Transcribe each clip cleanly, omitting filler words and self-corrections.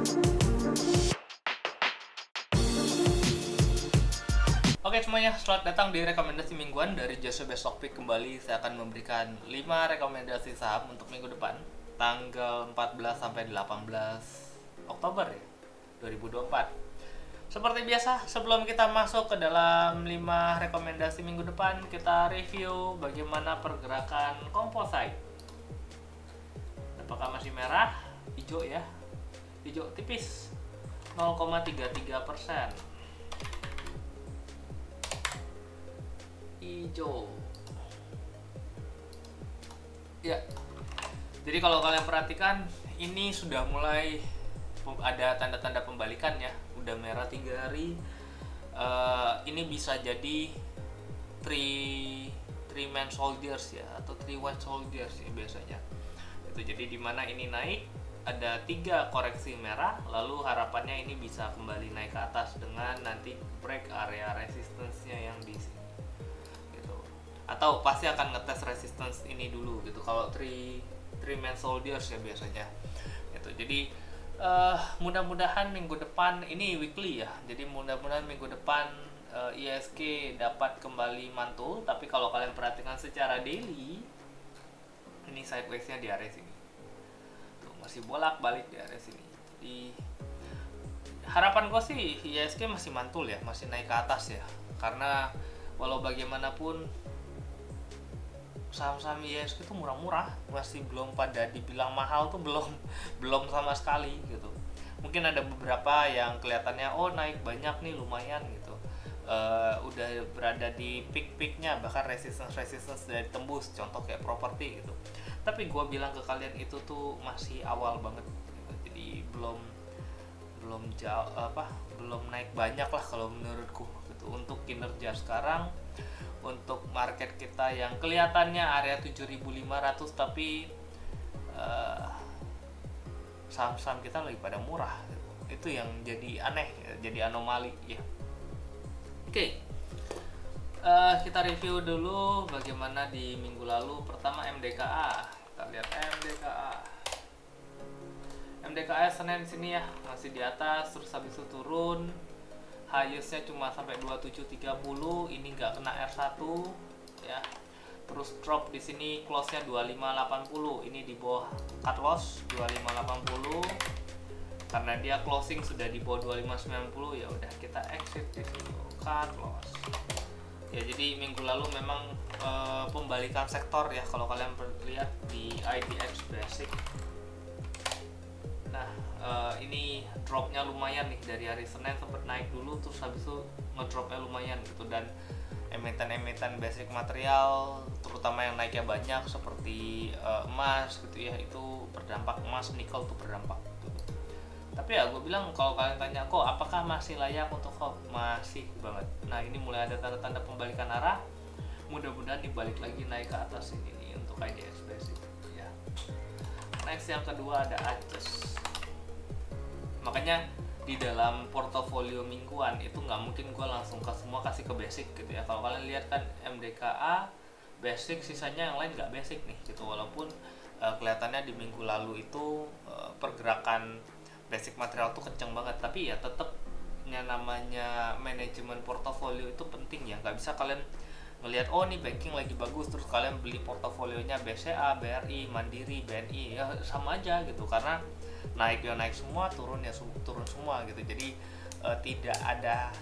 Oke semuanya, selamat datang di rekomendasi mingguan dari Joshua Best Stock Pick. Kembali saya akan memberikan 5 rekomendasi saham untuk minggu depan, tanggal 14 sampai 18 Oktober ya, 2024. Seperti biasa, sebelum kita masuk ke dalam 5 rekomendasi minggu depan, kita review bagaimana pergerakan composite. Apakah masih merah? Hijau ya, hijau tipis 0,33%. Hijau ya, jadi kalau kalian perhatikan ini sudah mulai ada tanda-tanda pembalikan ya, udah merah 3 hari. Ini bisa jadi three man soldiers ya, atau three white soldiers ya biasanya itu. Jadi dimana ini naik, ada 3 koreksi merah, lalu harapannya ini bisa kembali naik ke atas dengan nanti break area resistance-nya yang di sini, atau pasti akan ngetes resistance ini dulu gitu kalau three man soldiers ya biasanya gitu. Jadi mudah-mudahan minggu depan, ini weekly ya, jadi mudah-mudahan minggu depan ISG dapat kembali mantul. Tapi kalau kalian perhatikan secara daily, ini sideways-nya di area sini tuh, masih bolak-balik di area sini. Jadi harapan gue sih ISG masih mantul ya, masih naik ke atas ya, karena walau bagaimanapun saham-saham ISG itu murah-murah, masih belum pada dibilang mahal tuh, belum sama sekali gitu. Mungkin ada beberapa yang kelihatannya oh naik banyak nih, lumayan gitu, udah berada di peak-peaknya, bahkan resistance dari tembus, contoh kayak properti gitu. Tapi gue bilang ke kalian itu tuh masih awal banget gitu. Jadi belum jauh belum naik banyak lah kalau menurutku gitu. Untuk kinerja sekarang, untuk market kita yang kelihatannya area 7.500, tapi saham-saham kita lagi pada murah gitu. Itu yang jadi aneh, jadi anomali ya. Oke, kita review dulu bagaimana di minggu lalu. Pertama MDKA, kita lihat MDKA Senin sini ya, masih di atas, terus habis itu turun. Highest-nya cuma sampai 2730, ini nggak kena R1 ya. Terus drop di sini, close-nya 2580, ini di bawah cut loss 2580. Karena dia closing sudah di bawah 2590, ya udah kita exit di situ, cut loss. Ya jadi minggu lalu memang pembalikan sektor ya kalau kalian lihat di IDX Basic. Nah, ini dropnya lumayan nih, dari hari Senin sempat naik dulu, terus habis itu ngedropnya lumayan gitu. Dan emiten basic material, terutama yang naiknya banyak seperti emas gitu ya, itu berdampak. Emas, nikel tuh berdampak gitu. Tapi ya gue bilang, kalau kalian tanya kok apakah masih layak untuk hold, masih banget. Nah ini mulai ada tanda-tanda pembalikan arah, mudah-mudahan dibalik lagi naik ke atas ini nih untuk IDX Basic ya. Next yang kedua ada ACES. Makanya di dalam portofolio mingguan itu nggak mungkin gue langsung kasih ke basic gitu ya. Kalau kalian lihat kan MDKA basic, sisanya yang lain nggak basic nih gitu. Walaupun kelihatannya di minggu lalu itu pergerakan basic material tuh kenceng banget, tapi ya tetap namanya manajemen portofolio itu penting ya. Nggak bisa kalian ngelihat oh nih banking lagi bagus terus kalian beli portofolionya BCA, BRI, Mandiri, BNI, ya sama aja gitu. Karena naik ya naik semua, turun ya turun semua gitu. Jadi tidak ada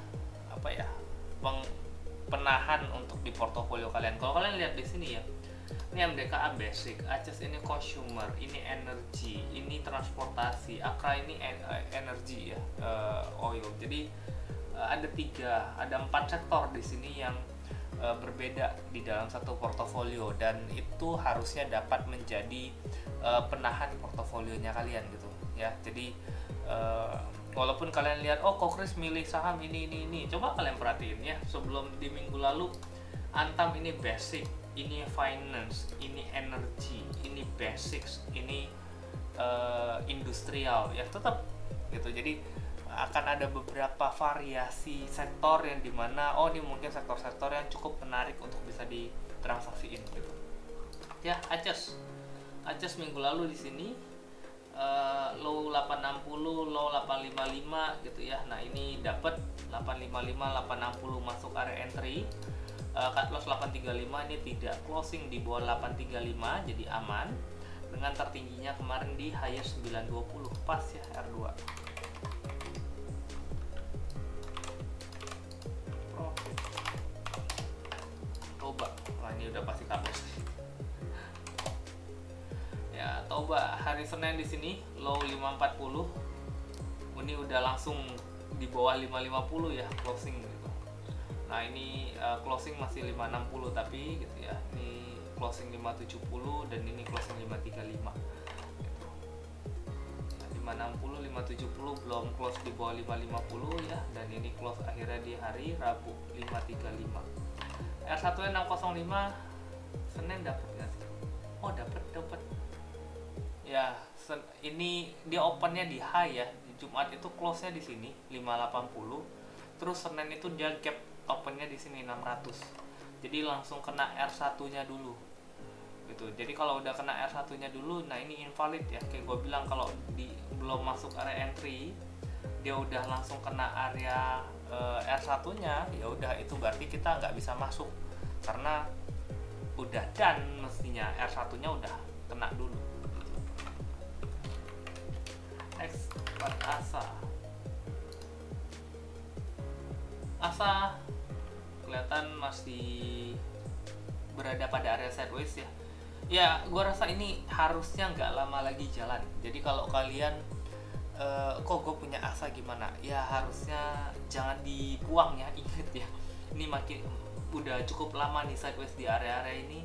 penahan untuk di portofolio kalian. Kalau kalian lihat di sini ya, ini MDKA basic, ACES ini consumer, ini energy, ini transportasi, Akra ini energy ya, oil. Jadi ada 4 sektor di sini yang berbeda di dalam satu portofolio, dan itu harusnya dapat menjadi penahan portofolionya kalian gitu ya. Jadi walaupun kalian lihat oh kok Chris milih saham ini, coba kalian perhatiin ya, sebelum di minggu lalu Antam ini basic, ini finance, ini energy, ini basics, ini industrial ya, tetap gitu. Jadi akan ada beberapa variasi sektor yang dimana oh ini mungkin sektor-sektor yang cukup menarik untuk bisa ditransaksiin gitu ya. ACES minggu lalu di sini low 860, low 855 gitu ya. Nah ini dapat 855, 860 masuk area entry. Cut loss 835 ini tidak, closing di bawah 835 jadi aman. Dengan tertingginya kemarin di highest 920, pas ya R2. Profit. Coba, nah ini udah pasti cut loss. Ya, coba hari Senin di sini low 540. Ini udah langsung di bawah 550 ya closing gitu. Nah, ini closing masih 560 tapi gitu ya. Ini closing 570 dan ini closing 535 gitu. Nah, 560 570 belum close di bawah 550 ya, dan ini close akhirnya di hari Rabu 535. R1 605 Senin dapat nggak sih? Oh, dapat. Ya, ini dia opennya di high ya. Di Jumat itu close-nya di sini 580. Terus Senin itu dia gap opennya di sini 600. Jadi langsung kena R1-nya dulu. Gitu. Jadi kalau udah kena R1-nya dulu, nah ini invalid ya. Kayak gue bilang kalau belum masuk area entry, dia udah langsung kena area R1-nya, ya udah itu berarti kita nggak bisa masuk karena udah done mestinya R1-nya udah kena dulu. Next, Asa kelihatan masih berada pada area sideways ya. Ya, gue rasa ini harusnya nggak lama lagi jalan. Jadi kalau kalian kok gue punya Asa gimana? Ya harusnya jangan dibuang ya, inget ya. Ini makin udah cukup lama nih sideways di area-area ini.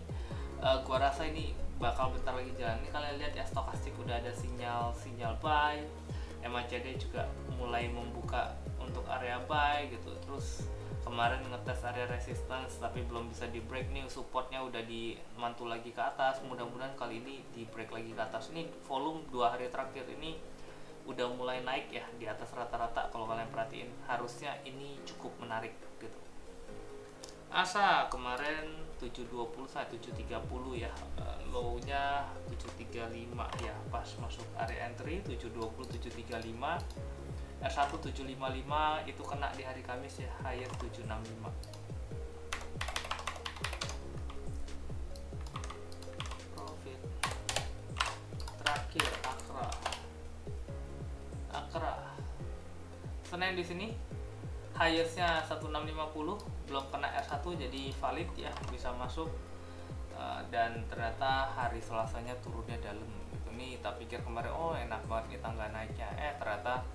Gue rasa ini bakal bentar lagi jalan. Ini kalian lihat ya, stokastik udah ada sinyal buy, MACD juga mulai membuka untuk area buy gitu. Terus kemarin ngetes area resistance tapi belum bisa di break nih, supportnya udah dimantul lagi ke atas. Mudah-mudahan kali ini di break lagi ke atas. Ini volume 2 hari terakhir ini udah mulai naik ya di atas rata-rata. Kalau kalian perhatiin harusnya ini cukup menarik gitu. Asa kemarin 720 sampai 730 ya, low-nya 735 ya, pas masuk area entry 720 735. R1 755 itu kena di hari Kamis ya, higher 765. Profit terakhir Akra Senin di sini highestnya 1650, belum kena R1 jadi valid ya, bisa masuk. Dan ternyata hari Selasanya turunnya dalam gitu. Nih tak pikir kemarin oh enak banget nih tangga naiknya, ternyata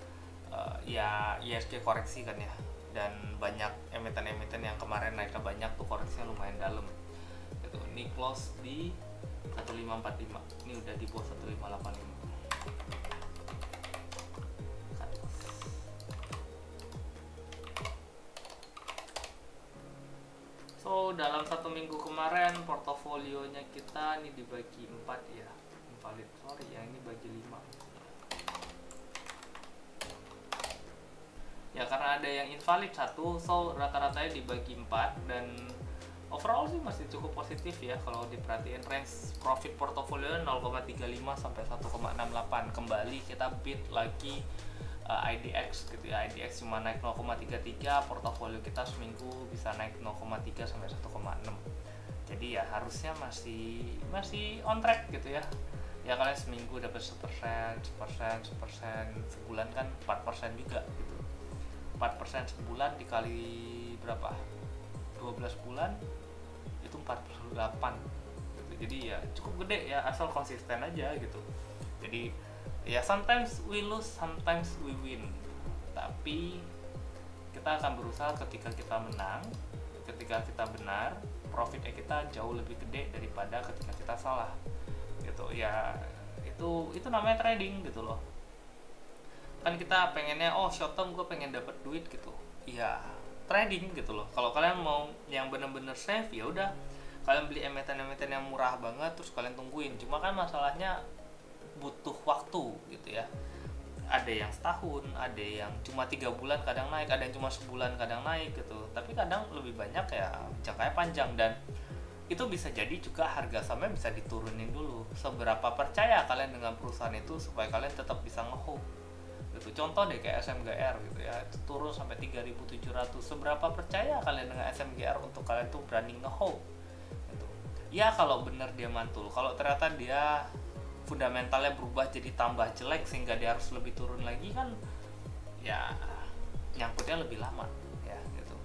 ya ISG koreksi kan ya, dan banyak emiten-emiten yang kemarin naiknya banyak tuh koreksinya lumayan dalam gitu. Ini close di 1545, ini udah di bawah 1585. So dalam 1 minggu kemarin portofolionya kita ini dibagi 4 ya, invalid, sorry yang ini bagi 5 ya, karena ada yang invalid 1, so rata-ratanya dibagi 4. Dan overall sih masih cukup positif ya kalau diperhatiin. Range profit portofolio 0,35 sampai 1,68. Kembali kita beat lagi IDX gitu ya. IDX cuma naik 0,33, portofolio kita seminggu bisa naik 0,3 sampai 1,6. Jadi ya harusnya masih on track gitu ya. Ya kalian seminggu dapat 1%, sebulan kan 4% juga gitu. 4% sebulan dikali berapa? 12 bulan itu 48 gitu. Jadi ya cukup gede ya, asal konsisten aja gitu. Jadi ya sometimes we lose, sometimes we win, tapi kita akan berusaha ketika kita menang. Ketika kita benar, profitnya kita jauh lebih gede daripada ketika kita salah gitu ya. Itu namanya trading gitu loh. Kan kita pengennya short term gue pengen dapat duit gitu ya, trading gitu loh. Kalau kalian mau yang bener-bener safe, ya udah kalian beli emiten-emiten yang murah banget terus kalian tungguin. Cuma kan masalahnya butuh waktu gitu ya. Ada yang setahun, ada yang cuma 3 bulan kadang naik, ada yang cuma sebulan kadang naik gitu. Tapi kadang lebih banyak ya jangkanya panjang, dan itu bisa jadi juga harga sahamnya bisa diturunin dulu. Seberapa percaya kalian dengan perusahaan itu supaya kalian tetap bisa nge-hold gitu. Contoh deh kayak SMGR gitu ya, turun sampai 3.700. Seberapa percaya kalian dengan SMGR untuk kalian tuh berani nge-hold gitu. Ya kalau bener dia mantul, kalau ternyata dia fundamentalnya berubah jadi tambah jelek sehingga dia harus lebih turun lagi kan, ya nyangkutnya lebih lama ya gitu.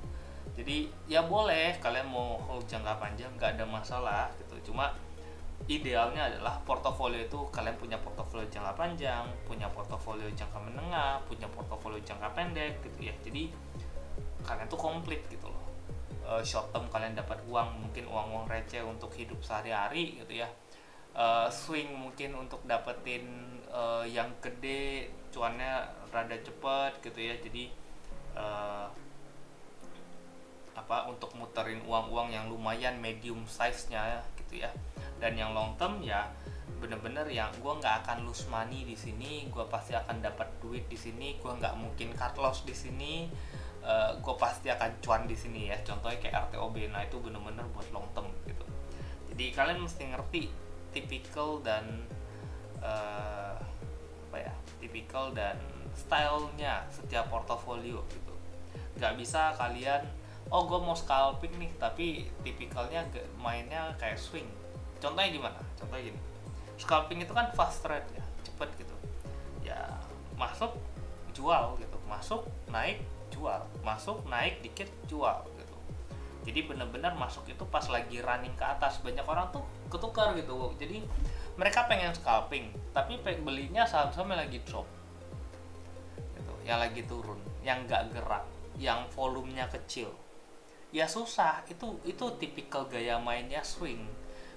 Jadi ya boleh kalian mau hold jangka panjang, nggak ada masalah gitu. Cuma idealnya adalah portofolio itu kalian punya portofolio jangka panjang, punya portofolio jangka menengah, punya portofolio jangka pendek gitu ya. Jadi kalian tuh komplit gitu loh. Short term kalian dapat uang, mungkin uang-uang receh untuk hidup sehari-hari gitu ya. Swing mungkin untuk dapetin yang gede, cuannya rada cepet gitu ya. Jadi untuk muterin uang-uang yang lumayan medium size-nya gitu ya. Dan yang long term ya bener-bener yang gue nggak akan lose money di sini, gue pasti akan dapat duit di sini, gue nggak mungkin cut loss di sini, gue pasti akan cuan di sini ya. Contohnya kayak RTOB, nah itu bener-bener buat long term gitu. Jadi kalian mesti ngerti tipikal dan tipikal dan stylenya setiap portofolio gitu. Nggak bisa kalian gue mau scalping nih tapi tipikalnya mainnya kayak swing. Contohnya gimana? Contohnya gini, scalping itu kan fast trade ya, cepet gitu ya, masuk jual gitu, masuk naik jual, masuk naik dikit jual gitu. Jadi benar-benar masuk itu pas lagi running ke atas. Banyak orang tuh ketukar gitu, jadi mereka pengen scalping tapi belinya saham-saham yang lagi drop gitu, yang lagi turun, yang nggak gerak, yang volumenya kecil. Ya susah, itu tipikal gaya mainnya swing.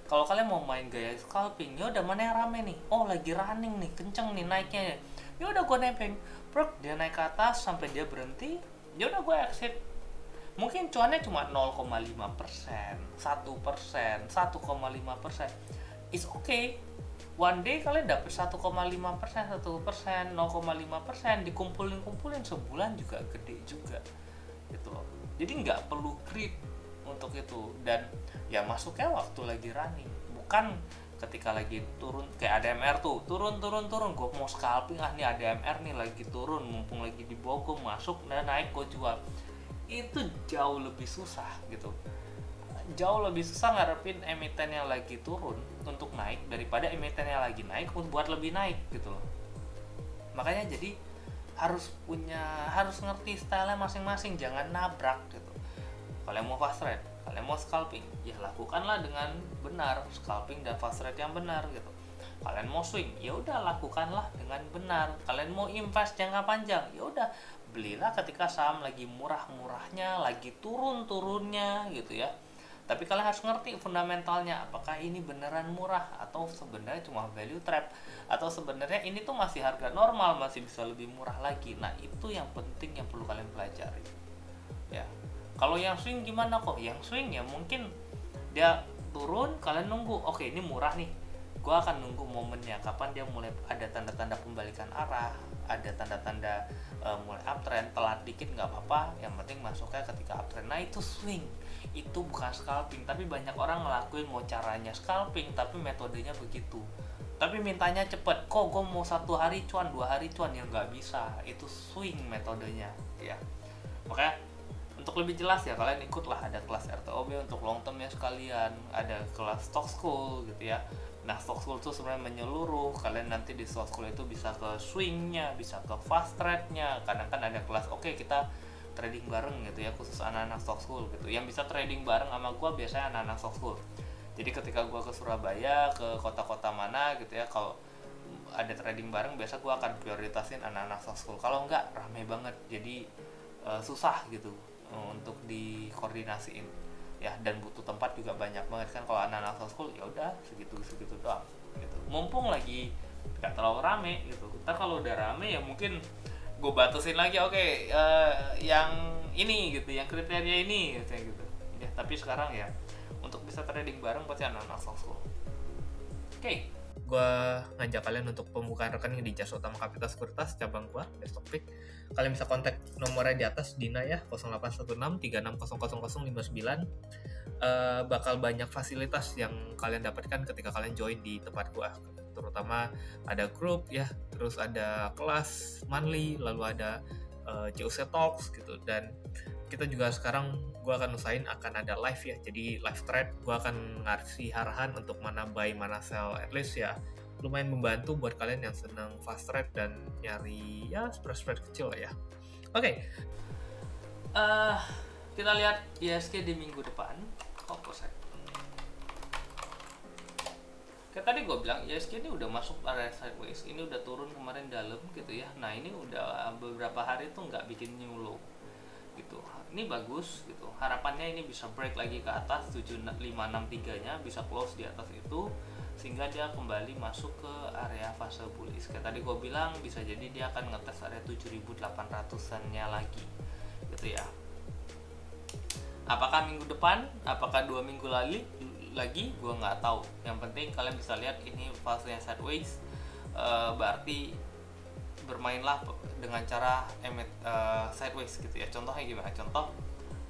Kalau kalian mau main gaya scalping, ya udah mana yang rame nih? Oh lagi running nih, kenceng nih naiknya. Ya udah gue nebeng, dia naik ke atas sampai dia berhenti. Ya udah gue exit. Mungkin cuannya cuma 0,5%, 1%, 1,5%. It's okay. One day kalian dapet 1,5%, 1%, 0,5%, dikumpulin sebulan juga gede juga, gitu loh. Jadi nggak perlu greed untuk itu, dan ya masuknya waktu lagi running, bukan ketika lagi turun. Kayak ADMR tuh turun, gue mau scalping nih ADMR nih lagi turun, mumpung lagi di bawah gue masuk, naik gue jual. Itu jauh lebih susah gitu, jauh lebih susah ngarepin emiten yang lagi turun untuk naik daripada emiten yang lagi naik buat lebih naik gitu loh. Makanya jadi harus ngerti stylenya masing-masing, jangan nabrak gitu. Kalian mau fast trade, kalian mau scalping, ya lakukanlah dengan benar, scalping dan fast trade yang benar gitu. Kalian mau swing, ya udah lakukanlah dengan benar. Kalian mau invest jangka panjang, ya udah belilah ketika saham lagi murah-murahnya, lagi turun-turunnya gitu ya. Tapi kalian harus ngerti fundamentalnya, apakah ini beneran murah atau sebenarnya cuma value trap, atau sebenarnya ini tuh masih harga normal, masih bisa lebih murah lagi. Nah itu yang penting yang perlu kalian pelajari ya. Kalau yang swing gimana kok? Yang swing ya mungkin dia turun, kalian nunggu, oke ini murah nih, gue akan nunggu momennya kapan dia mulai ada tanda-tanda pembalikan arah, ada tanda-tanda mulai uptrend. Telat dikit nggak apa-apa, yang penting masuknya ketika uptrend. Nah itu swing, itu bukan scalping. Tapi banyak orang ngelakuin mau caranya scalping tapi metodenya begitu, tapi mintanya cepet. Kok gue mau 1 hari cuan, 2 hari cuan, ya nggak bisa. Itu swing metodenya ya. Makanya untuk lebih jelas ya kalian ikutlah, ada kelas RTOB untuk long term ya sekalian, ada kelas stock school gitu ya. Nah stock school itu sebenarnya menyeluruh, kalian nanti di stock school itu bisa ke swingnya, bisa ke fast trade-nya. Kadang kan ada kelas kita trading bareng gitu ya, khusus anak-anak stock school gitu. Yang bisa trading bareng sama gue biasanya anak-anak stock school. Jadi ketika gue ke Surabaya, ke kota-kota mana gitu ya, kalau ada trading bareng biasa gue akan prioritasin anak-anak stock school. Kalau enggak rame banget, jadi susah gitu untuk dikoordinasiin ya, dan butuh tempat juga banyak banget kan kalau anak-anak stock school. Ya udah segitu doang gitu, mumpung lagi nggak terlalu rame gitu. Ntar kalau udah rame ya mungkin gue batasin lagi, yang ini gitu, yang kriteria ini gitu ya. Tapi sekarang ya untuk bisa trading bareng pasti anak-anak stock school. Oke. gue ngajak kalian untuk pembukaan rekening di Jasa Utama Kapital Sekuritas cabang gue, Bestokpik. Kalian bisa kontak nomornya di atas, Dina ya, 0816 36000059. Bakal banyak fasilitas yang kalian dapatkan ketika kalian join di tempat gue, terutama ada grup ya, terus ada kelas monthly, lalu ada CUC Talks gitu, dan kita juga sekarang gue akan usahain akan ada live ya, jadi live thread gue akan ngasih arahan untuk mana buy mana sell, at least ya lumayan membantu buat kalian yang senang fast trade dan nyari ya spread kecil lah ya. Oke. Kita lihat IHSG di minggu depan. Kayak tadi gue bilang, IHSG ini udah masuk area sideways, ini udah turun kemarin dalam gitu ya. Nah ini udah beberapa hari tuh nggak bikin new low gitu. Ini bagus gitu. Harapannya ini bisa break lagi ke atas 7563 nya, bisa close di atas itu sehingga dia kembali masuk ke area fase bullish. Kayak tadi gue bilang, bisa jadi dia akan ngetes area 7800-an nya lagi gitu ya. Apakah minggu depan, apakah 2 minggu lagi gue nggak tahu. Yang penting kalian bisa lihat ini fasenya sideways, berarti bermainlah dengan cara sideways gitu ya. Contohnya gimana? Contoh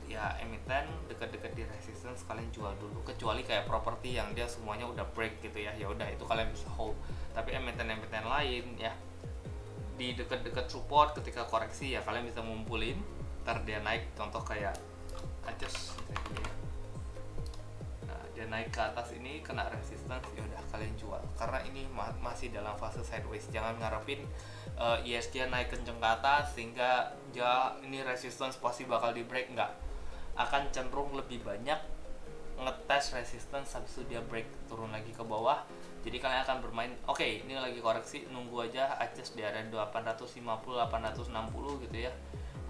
ya, emiten dekat-dekat di resistance kalian jual dulu, kecuali kayak properti yang dia semuanya udah break gitu ya, ya udah itu kalian bisa hold. Tapi emiten-emiten lain ya di dekat-dekat support ketika koreksi ya kalian bisa ngumpulin, ntar dia naik, contoh kayak adjust gitu ya. Nah, dia naik ke atas ini kena resistance, ya udah kalian jual karena ini masih dalam fase sideways. Jangan ngarepin IHSG naik kenceng ke atas sehingga ini resistance pasti bakal di break, enggak, akan cenderung lebih banyak ngetes resistance habis itu dia break turun lagi ke bawah. Jadi kalian akan bermain oke, ini lagi koreksi, nunggu aja adjust di area 850 860 gitu ya,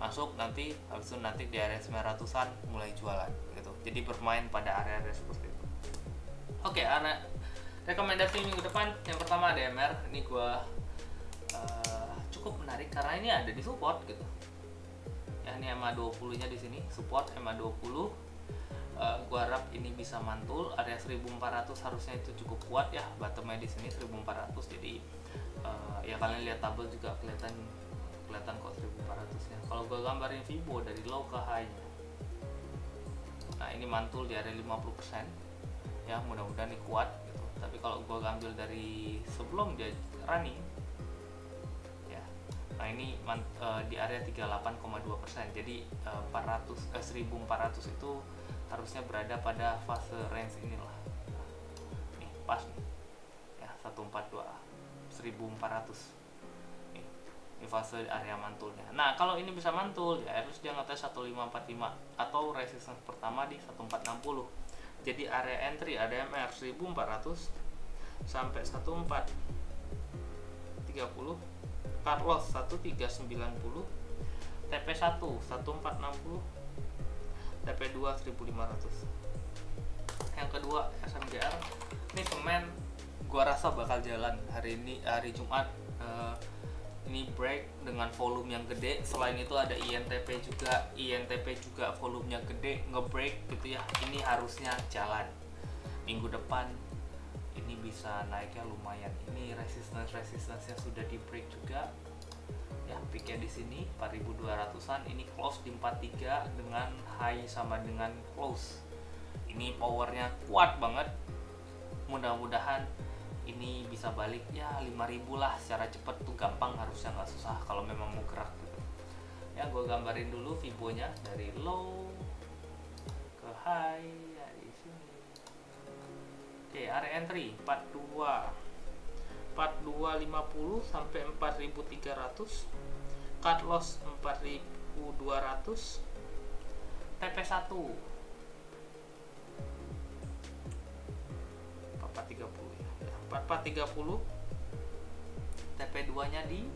masuk nanti habis itu nanti di area 900-an mulai jualan gitu. Jadi bermain pada area seperti itu. Oke, rekomendasi minggu depan yang pertama ada MR. Ini gua cukup menarik karena ini ada di support gitu ya. Ini MA20 nya di sini support MA20. Gua harap ini bisa mantul area 1400, harusnya itu cukup kuat ya. Bottomnya di sini 1400, jadi ya kalian lihat tabel juga kelihatan kok 1400 nya. Kalau gua gambarin Fibo dari low ke high nya, nah ini mantul di area 50% ya, mudah-mudahan ini kuat gitu. Tapi kalau gua ambil dari sebelum dia running, nah ini di area 38,2%. Jadi 1400 itu harusnya berada pada fase range inilah. Nih pas nih ya, 142 1400 nih, ini fase area mantulnya. Nah kalau ini bisa mantul ya harus dia ngetes 1545 atau resistance pertama di 1460. Jadi area entry ADMR 1400 sampai 1430, cut loss 1390, TP1 1460, TP2 1500. Yang kedua SMGR, ini semen gua rasa bakal jalan hari ini, hari Jumat. Ini break dengan volume yang gede. Selain itu ada INTP juga volumenya gede, ngebreak gitu ya. Ini harusnya jalan minggu depan. Ini bisa naiknya lumayan. Ini resistance yang sudah di break juga ya. Peaknya di sini 4200-an. Ini close di 43 dengan high sama dengan close. Ini powernya kuat banget. Mudah-mudahan ini bisa balik ya 5000 lah secara cepet tuh, gampang, harusnya nggak susah kalau memang mau gerak gitu ya. Gue gambarin dulu Fibonya dari low ke high ya di sini. Oke, area entry 4250 sampai 4300, cut loss 4200, TP1 4430 ya. 4430, TP2 nya di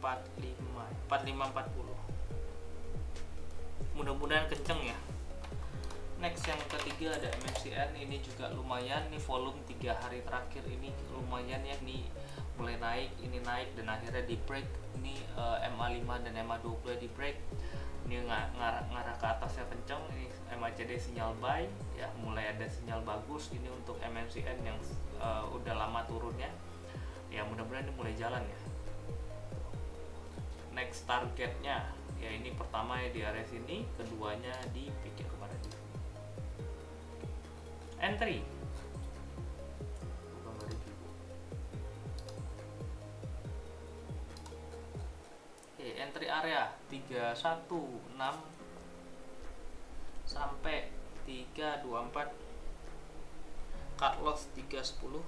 4540. Mudah-mudahan kenceng ya. Next yang ketiga ada MFCN. Ini juga lumayan nih, volume 3 hari terakhir ini lumayan ya, nih mulai naik, ini naik dan akhirnya di break. Ini MA5 dan MA20 di break. ini ngarah ke atasnya kenceng, ini MACD sinyal buy ya, mulai ada sinyal bagus ini untuk MNCN yang udah lama turunnya ya, mudah-mudahan ini mulai jalan ya. Next targetnya ya ini pertama ya di area sini, keduanya di peak kemarin di sini. Entry entry area 316 sampai 324, cut loss 310,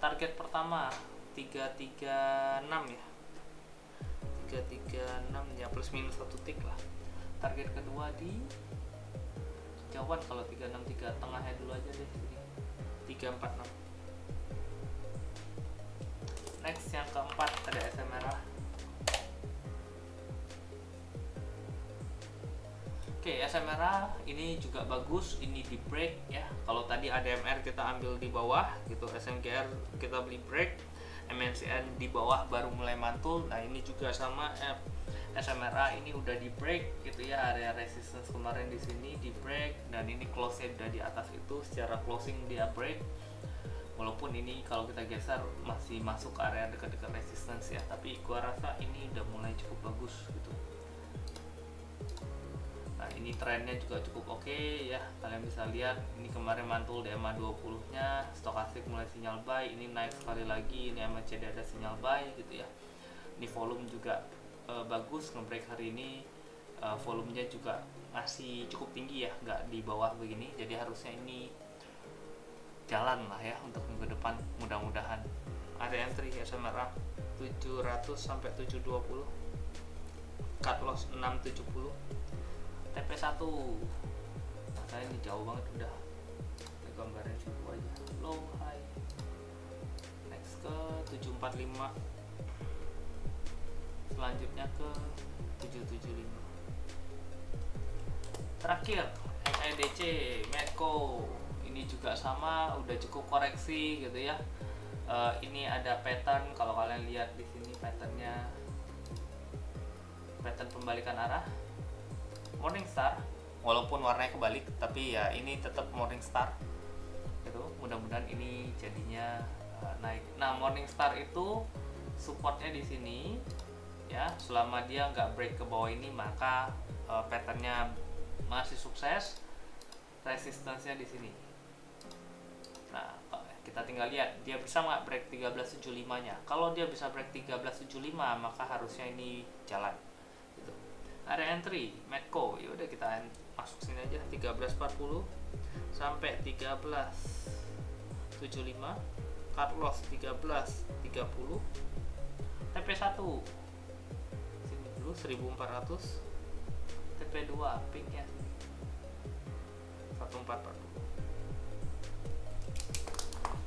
target pertama 336 ya, 336 ya, plus minus 1 tick lah. Target kedua di jauhan, kalau 363 tengahnya dulu aja deh, sini 346. Next yang keempat ada SM merah. Oke, SM merah ini juga bagus, ini di break ya. Kalau tadi ADMR kita ambil di bawah gitu, SMGR kita beli break, MNCN di bawah baru mulai mantul. Nah ini juga sama, SM merah ini udah di break gitu ya, area resistance kemarin di sini di break, dan ini close-nya udah di atas itu, secara closing dia break. Walaupun ini kalau kita geser masih masuk ke area dekat-dekat resistance ya, tapi gua rasa ini udah mulai cukup bagus gitu. Nah ini trennya juga cukup oke ya, kalian bisa lihat ini kemarin mantul di EMA 20 nya, stokastik mulai sinyal buy, ini naik sekali lagi, ini MACD ada sinyal buy gitu ya. Ini volume juga bagus, ngebreak hari ini, volumenya juga masih cukup tinggi ya, nggak di bawah begini, jadi harusnya ini jalan lah ya untuk minggu depan, mudah-mudahan. Ada entry SM merah 700 sampai 720, cut loss 670, TP1. Nah ini jauh banget udah, ini gambarnya cukup aja, low high. Next ke 745, selanjutnya ke 775, terakhir MEDC Medco. Ini juga sama, udah cukup koreksi gitu ya. Ini ada pattern, kalau kalian lihat di sini patternnya, pattern pembalikan arah Morningstar, walaupun warnanya kebalik tapi ya ini tetap Morningstar gitu. Mudah-mudahan ini jadinya naik. Nah Morningstar itu supportnya di sini ya, selama dia nggak break ke bawah ini maka patternnya masih sukses, resistance-nya di sini. Nah kita tinggal lihat dia bisa nggak break 1375 nya. Kalau dia bisa break 1375 maka harusnya ini jalan gitu. Ada entry Medco, ya udah kita masuk sini aja 1340 sampai 1375, cut loss 1330, TP1 sini dulu 1400, TP2 peaknya 1440.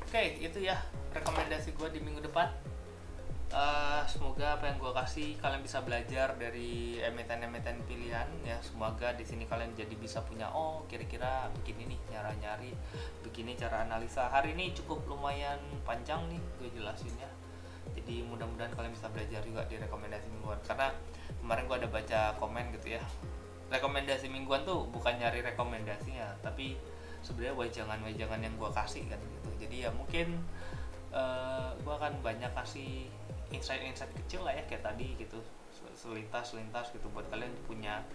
Oke, itu ya rekomendasi gue di minggu depan. Semoga apa yang gue kasih kalian bisa belajar dari emiten-emiten pilihan ya. Semoga di sini kalian jadi bisa punya, oh kira-kira begini nih nyari begini cara analisa. Hari ini cukup lumayan panjang nih gue jelasinnya, jadi mudah-mudahan kalian bisa belajar juga di rekomendasi mingguan. Karena kemarin gue ada baca komen gitu ya, rekomendasi mingguan tuh bukan nyari rekomendasinya, tapi sebenarnya wajangan yang gue kasih kan gitu. Jadi ya mungkin gue akan banyak kasih insight kecil lah ya, kayak tadi gitu, selintas gitu, buat kalian punya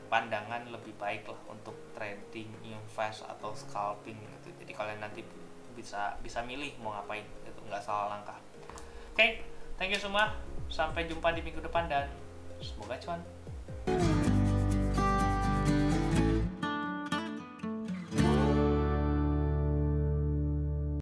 pandangan lebih baik lah untuk trading, invest atau scalping gitu. Jadi kalian nanti bisa milih mau ngapain gitu, nggak salah langkah. Oke, thank you semua, sampai jumpa di minggu depan dan semoga cuan.